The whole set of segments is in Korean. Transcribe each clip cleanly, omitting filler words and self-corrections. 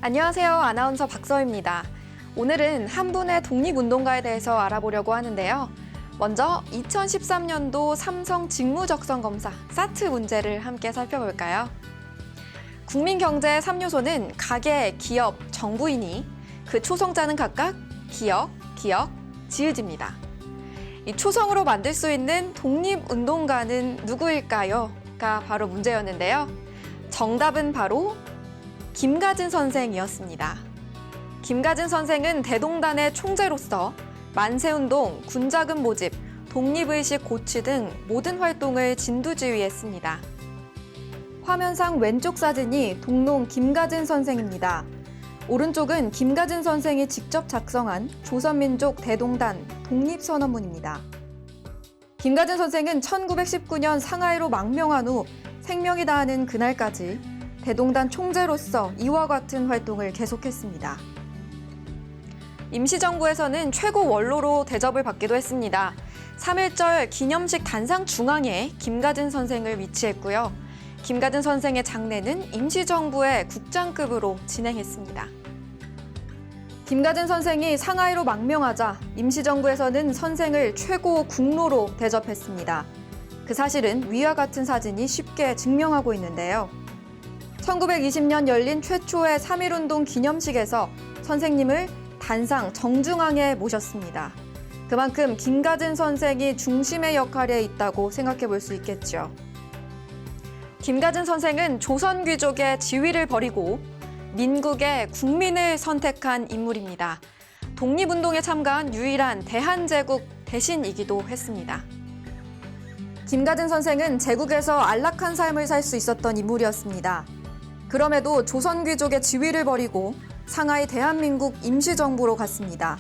안녕하세요. 아나운서 박서입니다. 오늘은 한 분의 독립운동가에 대해서 알아보려고 하는데요. 먼저 2013년도 삼성 직무적성검사 사트 문제를 함께 살펴볼까요? 국민경제 3요소는 가계, 기업, 정부이니 그 초성자는 각각 기역, 지읒입니다. 이 초성으로 만들 수 있는 독립운동가는 누구일까요? 가 바로 문제였는데요. 정답은 바로 김가진 선생이었습니다. 김가진 선생은 대동단의 총재로서 만세운동, 군자금 모집, 독립의식 고취 등 모든 활동을 진두지휘했습니다. 화면상 왼쪽 사진이 동농 김가진 선생입니다. 오른쪽은 김가진 선생이 직접 작성한 조선민족 대동단 독립선언문입니다. 김가진 선생은 1919년 상하이로 망명한 후 생명이 다하는 그날까지 대동단 총재로서 이와 같은 활동을 계속했습니다. 임시정부에서는 최고 원로로 대접을 받기도 했습니다. 3.1절 기념식 단상 중앙에 김가진 선생을 위치했고요. 김가진 선생의 장례는 임시정부의 국장급으로 진행했습니다. 김가진 선생이 상하이로 망명하자 임시정부에서는 선생을 최고 국로로 대접했습니다. 그 사실은 위와 같은 사진이 쉽게 증명하고 있는데요. 1920년 열린 최초의 3.1운동 기념식에서 선생님을 단상 정중앙에 모셨습니다. 그만큼 김가진 선생이 중심의 역할에 있다고 생각해 볼 수 있겠죠. 김가진 선생은 조선 귀족의 지위를 버리고 민국의 국민을 선택한 인물입니다. 독립운동에 참가한 유일한 대한제국 대신이기도 했습니다. 김가진 선생은 제국에서 안락한 삶을 살 수 있었던 인물이었습니다. 그럼에도 조선 귀족의 지위를 버리고 상하이 대한민국 임시정부로 갔습니다.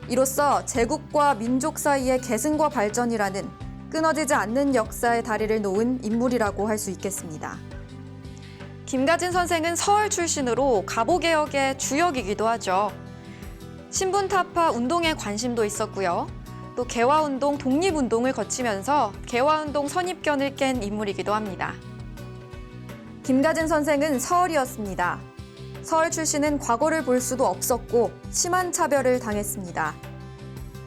이로써 제국과 민족 사이의 계승과 발전이라는 끊어지지 않는 역사의 다리를 놓은 인물이라고 할 수 있겠습니다. 김가진 선생은 서울 출신으로 가보개혁의 주역이기도 하죠. 신분타파 운동에 관심도 있었고요. 또 개화운동, 독립운동을 거치면서 개화운동 선입견을 깬 인물이기도 합니다. 김가진 선생은 서얼이었습니다. 서울 출신은 과거를 볼 수도 없었고 심한 차별을 당했습니다.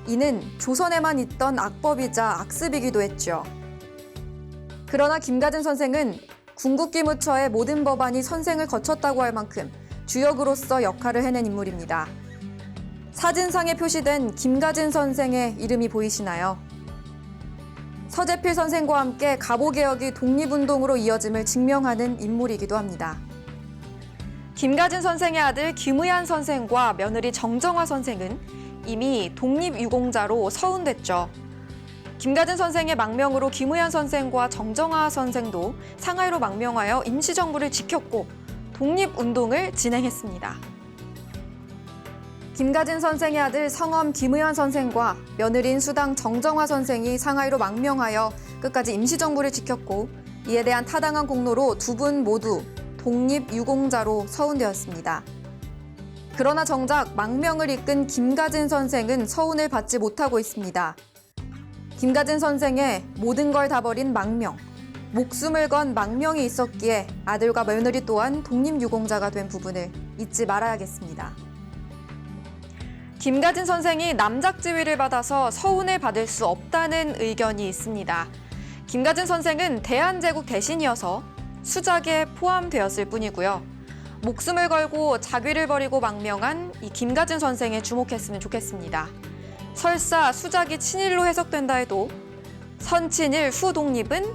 이는 조선에만 있던 악법이자 악습이기도 했죠. 그러나 김가진 선생은 군국기무처의 모든 법안이 선생을 거쳤다고 할 만큼 주역으로서 역할을 해낸 인물입니다. 사진상에 표시된 김가진 선생의 이름이 보이시나요? 서재필 선생과 함께 가보개혁이 독립운동으로 이어짐을 증명하는 인물이기도 합니다. 김가진 선생의 아들 김의한 선생과 며느리 정정화 선생은 이미 독립유공자로 서운됐죠. 김가진 선생의 망명으로 김의한 선생과 정정화 선생도 상하이로 망명하여 임시정부를 지켰고 독립운동을 진행했습니다. 김가진 선생의 아들 성엄 김의한 선생과 며느리인 수당 정정화 선생이 상하이로 망명하여 끝까지 임시정부를 지켰고 이에 대한 타당한 공로로 두 분 모두 독립유공자로 서운되었습니다. 그러나 정작 망명을 이끈 김가진 선생은 서운을 받지 못하고 있습니다. 김가진 선생의 모든 걸 다 버린 망명, 목숨을 건 망명이 있었기에 아들과 며느리 또한 독립유공자가 된 부분을 잊지 말아야겠습니다. 김가진 선생이 남작 지위를 받아서 서운을 받을 수 없다는 의견이 있습니다. 김가진 선생은 대한제국 대신이어서 수작에 포함되었을 뿐이고요. 목숨을 걸고 자귀를 버리고 망명한 이 김가진 선생에 주목했으면 좋겠습니다. 설사 수작이 친일로 해석된다 해도 선친일 후독립은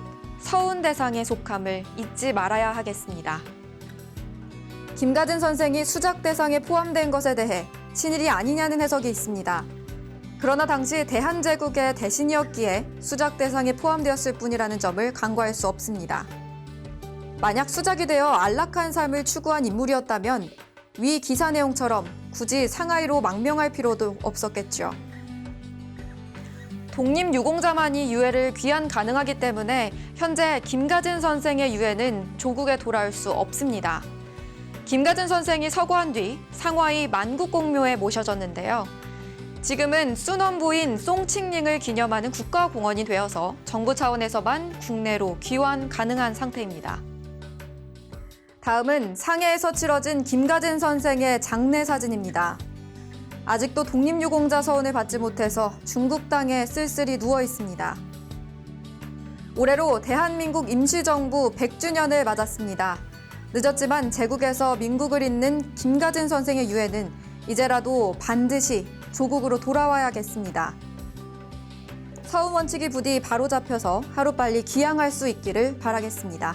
서운 대상에 속함을 잊지 말아야 하겠습니다. 김가진 선생이 수작 대상에 포함된 것에 대해 친일이 아니냐는 해석이 있습니다. 그러나 당시 대한제국의 대신이었기에 수작 대상에 포함되었을 뿐이라는 점을 간과할 수 없습니다. 만약 수작이 되어 안락한 삶을 추구한 인물이었다면 위 기사 내용처럼 굳이 상하이로 망명할 필요도 없었겠죠. 독립유공자만이 유해를 귀환 가능하기 때문에 현재 김가진 선생의 유해는 조국에 돌아올 수 없습니다. 김가진 선생이 서거한 뒤 상하이 만국공묘에 모셔졌는데요. 지금은 순원부인 송칭링을 기념하는 국가공원이 되어서 정부 차원에서만 국내로 귀환 가능한 상태입니다. 다음은 상해에서 치러진 김가진 선생의 장례 사진입니다. 아직도 독립유공자 서운을 받지 못해서 중국 땅에 쓸쓸히 누워 있습니다. 올해로 대한민국 임시정부 100주년을 맞았습니다. 늦었지만 제국에서 민국을 잇는 김가진 선생의 유해는 이제라도 반드시 조국으로 돌아와야겠습니다. 서운 원칙이 부디 바로잡혀서 하루빨리 귀향할 수 있기를 바라겠습니다.